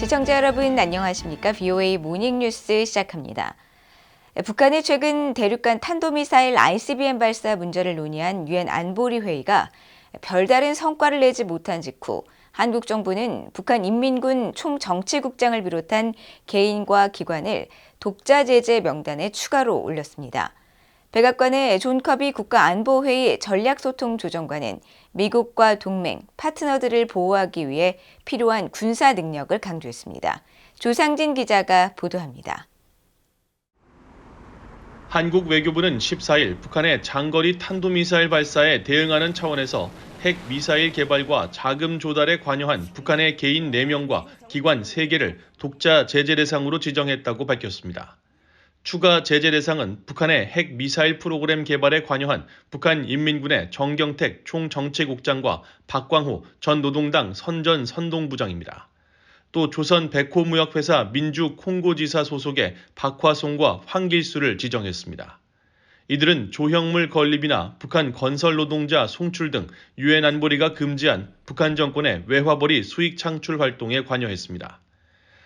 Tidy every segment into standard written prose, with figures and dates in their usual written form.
시청자 여러분 안녕하십니까? VOA 모닝뉴스 시작합니다. 북한의 최근 대륙간 탄도미사일 ICBM 발사 문제를 논의한 유엔 안보리 회의가 별다른 성과를 내지 못한 직후 한국 정부는 북한 인민군 총정치국장을 비롯한 개인과 기관을 독자 제재 명단에 추가로 올렸습니다. 백악관의 존 커비 국가안보회의 전략소통조정관은 미국과 동맹, 파트너들을 보호하기 위해 필요한 군사 능력을 강조했습니다. 조상진 기자가 보도합니다. 한국 외교부는 14일 북한의 장거리 탄도미사일 발사에 대응하는 차원에서 핵미사일 개발과 자금 조달에 관여한 북한의 개인 4명과 기관 3개를 독자 제재 대상으로 지정했다고 밝혔습니다. 추가 제재 대상은 북한의 핵미사일 프로그램 개발에 관여한 북한 인민군의 정경택 총정치국장과 박광호 전 노동당 선전선동부장입니다. 또 조선 백호무역회사 민주콩고지사 소속의 박화송과 황길수를 지정했습니다. 이들은 조형물 건립이나 북한 건설 노동자 송출 등 유엔 안보리가 금지한 북한 정권의 외화벌이 수익 창출 활동에 관여했습니다.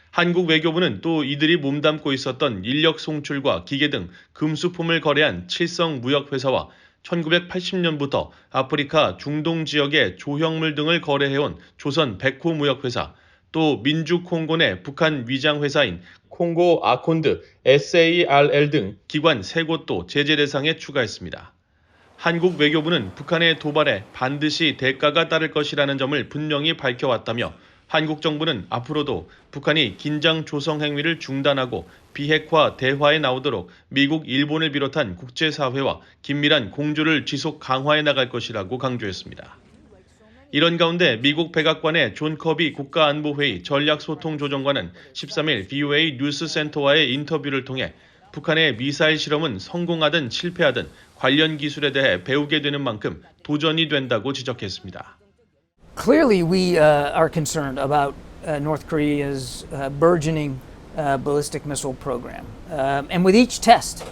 한국 외교부는 또 이들이 몸담고 있었던 인력 송출과 기계 등 금수품을 거래한 칠성 무역회사와 1980년부터 아프리카 중동 지역의 조형물 등을 거래해온 조선 백호무역회사, 또 민주콩고 내 북한 위장회사인 콩고 아콘드 SARL 등 기관 3곳도 제재 대상에 추가했습니다. 한국 외교부는 북한의 도발에 반드시 대가가 따를 것이라는 점을 분명히 밝혀왔다며 한국 정부는 앞으로도 북한이 긴장 조성 행위를 중단하고 비핵화 대화에 나오도록 미국, 일본을 비롯한 국제사회와 긴밀한 공조를 지속 강화해 나갈 것이라고 강조했습니다. 이런 가운데 미국 백악관의 존 커비 국가안보회의 전략소통조정관은 13일 VOA 뉴스센터와의 인터뷰를 통해 북한의 미사일 실험은 성공하든 실패하든 관련 기술에 대해 배우게 되는 만큼 도전이 된다고 지적했습니다. Clearly, we are concerned about North Korea's burgeoning ballistic missile program. And with each test,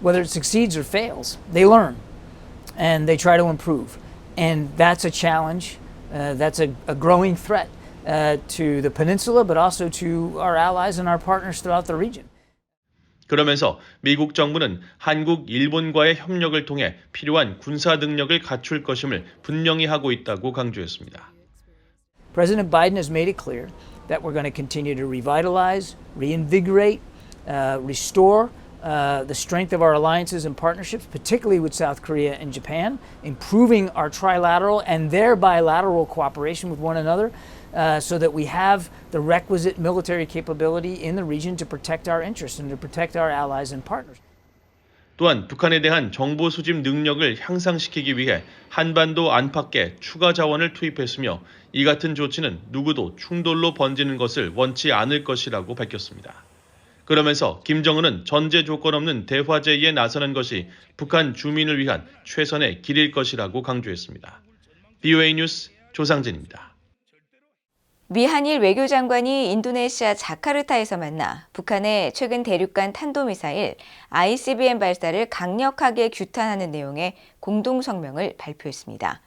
whether it succeeds or fails, they learn and they try to improve. And that's a challenge. That's a growing threat to the peninsula, but also to our allies and our partners throughout the region. 그러면서 미국 정부는 한국, 일본과의 협력을 통해 필요한 군사 능력을 갖출 것임을 분명히 하고 있다고 강조했습니다. President Biden has made it clear that we're going to continue to revitalize, reinvigorate, restore the strength of our alliances and partnerships, particularly with South Korea and Japan, improving our trilateral and their bilateral cooperation with one another, so that we have the requisite military capability in the region to protect our interests and to protect our allies and partners. 또한 북한에 대한 정보 수집 능력을 향상시키기 위해 한반도 안팎에 추가 자원을 투입했으며 이 같은 조치는 누구도 충돌로 번지는 것을 원치 않을 것이라고 밝혔습니다. 그러면서 김정은은 전제 조건 없는 대화 제의에 나서는 것이 북한 주민을 위한 최선의 길일 것이라고 강조했습니다. VOA 뉴스 조상진입니다. 미 한일 외교장관이 인도네시아 자카르타에서 만나 북한의 최근 대륙간 탄도미사일 ICBM 발사를 강력하게 규탄하는 내용의 공동성명을 발표했습니다.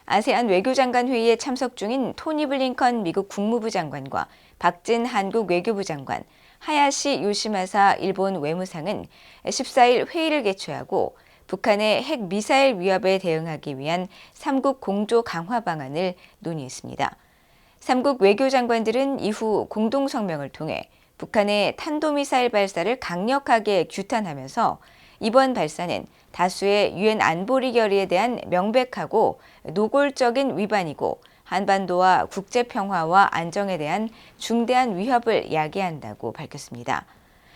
아세안 외교장관 회의에 참석 중인 토니 블링컨 미국 국무부 장관과 박진 한국 외교부 장관, 하야시 요시마사 일본 외무상은 14일 회의를 개최하고 북한의 핵미사일 위협에 대응하기 위한 3국 공조 강화 방안을 논의했습니다. 3국 외교장관들은 이후 공동성명을 통해 북한의 탄도미사일 발사를 강력하게 규탄하면서 이번 발사는 다수의 유엔 안보리 결의에 대한 명백하고 노골적인 위반이고 한반도와 국제평화와 안정에 대한 중대한 위협을 야기한다고 밝혔습니다.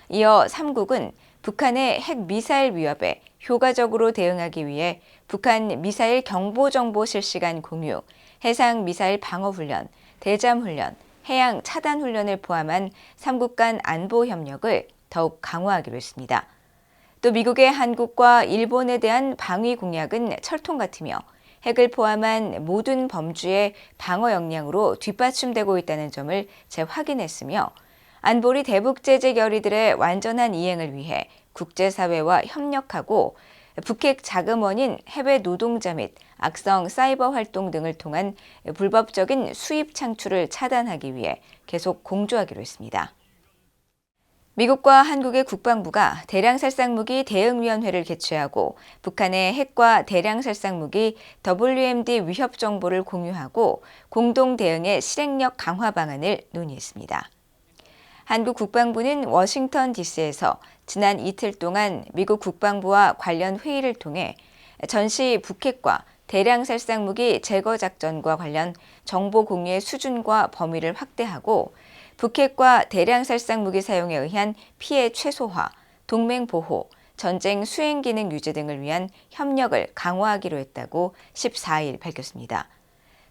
이어 3국은 북한의 핵미사일 위협에 효과적으로 대응하기 위해 북한 미사일 경보정보 실시간 공유, 해상미사일 방어훈련, 대잠훈련, 해양 차단훈련을 포함한 3국 간 안보 협력을 더욱 강화하기로 했습니다. 또 미국의 한국과 일본에 대한 방위 공약은 철통 같으며 핵을 포함한 모든 범주의 방어 역량으로 뒷받침되고 있다는 점을 재확인했으며 안보리 대북제재 결의들의 완전한 이행을 위해 국제사회와 협력하고 북핵 자금원인 해외 노동자 및 악성 사이버 활동 등을 통한 불법적인 수입 창출을 차단하기 위해 계속 공조하기로 했습니다. 미국과 한국의 국방부가 대량살상무기 대응위원회를 개최하고 북한의 핵과 대량살상무기 WMD 위협 정보를 공유하고 공동 대응의 실행력 강화 방안을 논의했습니다. 한국 국방부는 워싱턴 DC에서 지난 이틀 동안 미국 국방부와 관련 회의를 통해 전시 북핵과 대량살상무기 제거 작전과 관련 정보 공유의 수준과 범위를 확대하고 북핵과 대량살상무기 사용에 의한 피해 최소화, 동맹 보호, 전쟁 수행 기능 유지 등을 위한 협력을 강화하기로 했다고 14일 밝혔습니다.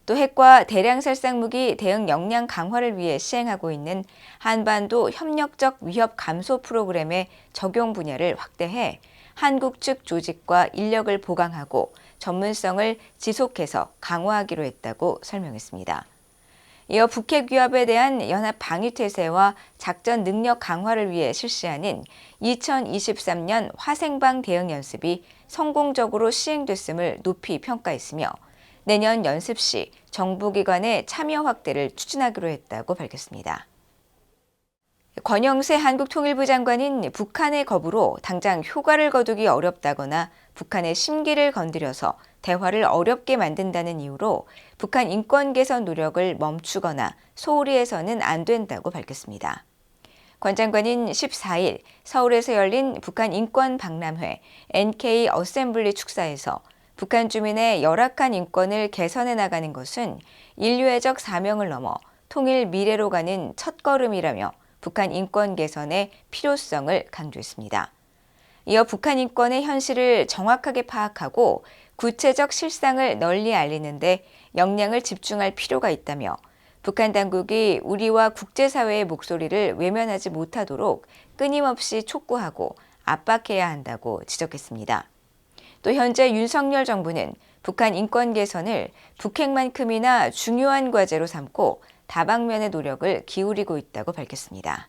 또 핵과 대량살상무기 대응 역량 강화를 위해 시행하고 있는 한반도 협력적 위협 감소 프로그램의 적용 분야를 확대해 한국 측 조직과 인력을 보강하고 전문성을 지속해서 강화하기로 했다고 설명했습니다. 이어 북핵 위협에 대한 연합 방위태세와 작전 능력 강화를 위해 실시하는 2023년 화생방 대응 연습이 성공적으로 시행됐음을 높이 평가했으며 내년 연습 시 정부기관의 참여 확대를 추진하기로 했다고 밝혔습니다. 권영세 한국통일부 장관은 북한의 겁으로 당장 효과를 거두기 어렵다거나 북한의 심기를 건드려서 대화를 어렵게 만든다는 이유로 북한 인권 개선 노력을 멈추거나 소홀히 해서는 안 된다고 밝혔습니다. 권 장관은 14일 서울에서 열린 북한 인권 박람회 NK 어셈블리 축사에서 북한 주민의 열악한 인권을 개선해 나가는 것은 인류애적 사명을 넘어 통일 미래로 가는 첫걸음이라며 북한 인권 개선의 필요성을 강조했습니다. 이어 북한 인권의 현실을 정확하게 파악하고 구체적 실상을 널리 알리는 데 역량을 집중할 필요가 있다며 북한 당국이 우리와 국제사회의 목소리를 외면하지 못하도록 끊임없이 촉구하고 압박해야 한다고 지적했습니다. 또 현재 윤석열 정부는 북한 인권 개선을 북핵만큼이나 중요한 과제로 삼고 다방면의 노력을 기울이고 있다고 밝혔습니다.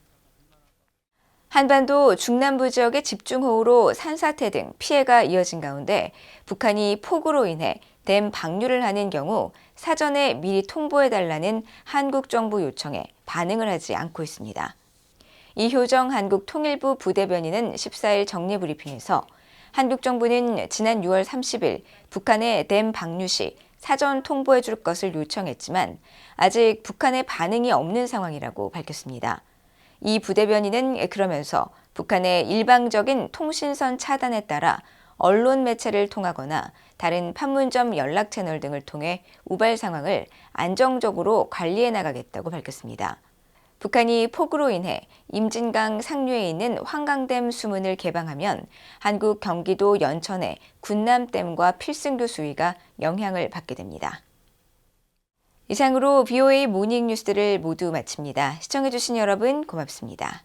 한반도 중남부 지역의 집중호우로 산사태 등 피해가 이어진 가운데 북한이 폭우로 인해 댐 방류를 하는 경우 사전에 미리 통보해달라는 한국 정부 요청에 반응을 하지 않고 있습니다. 이효정 한국통일부 부대변인은 14일 정례브리핑에서 한국 정부는 지난 6월 30일 북한의 댐 방류 시 사전 통보해 줄 것을 요청했지만 아직 북한의 반응이 없는 상황이라고 밝혔습니다. 이 부대변인은 그러면서 북한의 일방적인 통신선 차단에 따라 언론 매체를 통하거나 다른 판문점 연락 채널 등을 통해 우발 상황을 안정적으로 관리해 나가겠다고 밝혔습니다. 북한이 폭우로 인해 임진강 상류에 있는 환강댐 수문을 개방하면 한국 경기도 연천의 군남댐과 필승교 수위가 영향을 받게 됩니다. 이상으로 BOA 모닝 뉴스를 모두 마칩니다. 시청해주신 여러분 고맙습니다.